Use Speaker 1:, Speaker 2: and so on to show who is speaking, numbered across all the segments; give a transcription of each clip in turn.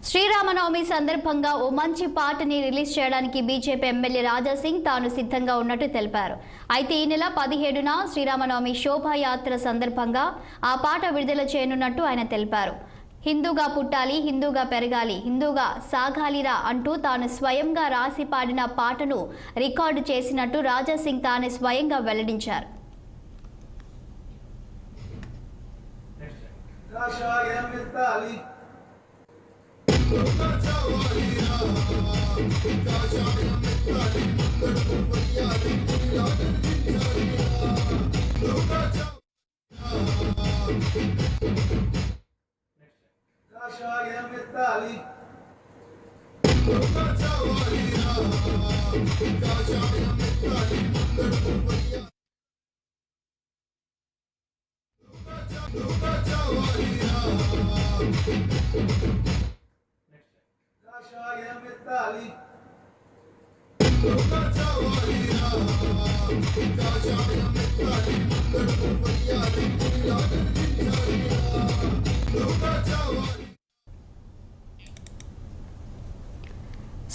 Speaker 1: శ్రీరామనవమి సందర్భంగా ఓ మంచి పాటని రిలీజ్ చేయడానికి బీజేపీ ఎమ్మెల్యే రాజా సింగ్ తాను సిద్ధంగా ఉన్నట్టు తెలిపారు. అయితే ఈ నెల 17న శ్రీరామనవమి శోభాయాత్ర సందర్భంగా ఆ పాట విడుదల చేయనున్నట్టు ఆయన తెలిపారు. హిందూగా పుట్టాలి, హిందూగా పెరగాలి, హిందూగా సాగాలిరా అంటూ తాను స్వయంగా రాసి పాడిన పాటను రికార్డు చేసినట్టు రాజా సింగ్ తాను స్వయంగా వెల్లడించారు.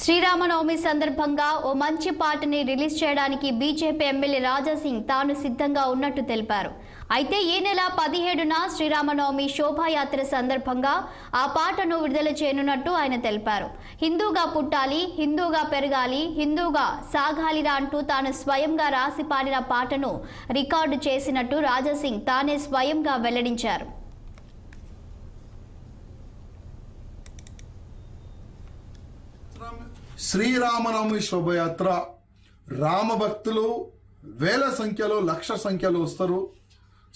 Speaker 1: శ్రీరామనవమి సందర్భంగా ఓ మంచి పాటని రిలీజ్ చేయడానికి బీజేపీ ఎమ్మెల్యే రాజా సింగ్ తాను సిద్ధంగా ఉన్నట్టు తెలిపారు. అయితే ఈ నెల 17న శ్రీరామనవమి శోభాయాత్ర సందర్భంగా ఆ పాటను విడుదల చేయనున్నట్టు ఆయన తెలిపారు. హిందూగా పుట్టాలి, హిందూగా పెరగాలి, హిందూగా సాగాలిరా అంటూ తాను స్వయంగా రాసి పాడిన పాటను రికార్డు చేసినట్టు రాజా సింగ్ తానే స్వయంగా వెల్లడించారు.
Speaker 2: శ్రీరామనవమి శోభయాత్ర రామ భక్తులు వేల సంఖ్యలో, లక్ష సంఖ్యలో వస్తారు.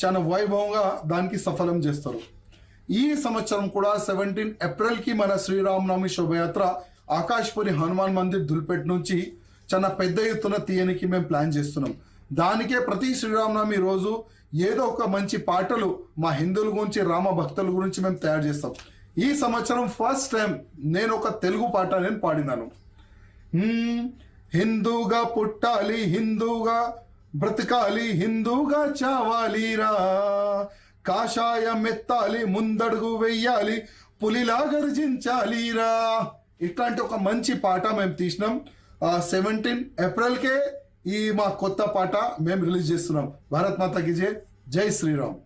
Speaker 2: చాలా వైభవంగా దానికి సఫలం చేస్తారు. ఈ సంవత్సరం కూడా 17 ఏప్రిల్కి మన శ్రీరామనవమి శోభయాత్ర ఆకాశ్పురి హనుమాన్ మందిర్ దుల్పేట్ నుంచి చాలా పెద్ద ఎత్తున తీయనికి మేము ప్లాన్ చేస్తున్నాం. దానికే ప్రతి శ్రీరామనవమి రోజు ఏదో ఒక మంచి పాటలు మా హిందువుల గురించి, రామ భక్తుల గురించి మేము తయారు చేస్తాం. ఈ సంవత్సరం ఫస్ట్ టైం నేను ఒక తెలుగు పాట నేను పాడినాను. హిందూగా పుట్టాలి, హిందూగా బ్రతకాలి, హిందూగా చావాలిరా, కాషాయం ఎత్తాలి, ముందడుగు వెయ్యాలి, పులిలా గర్జించాలిరా. ఇట్లాంటి ఒక మంచి పాట మేము తీసినాం. 17 ఏప్రిల్కే ఈ మా కొత్త పాట మేము రిలీజ్ చేస్తున్నాం. భారత్ మాతాకి జై, జై శ్రీరామ్.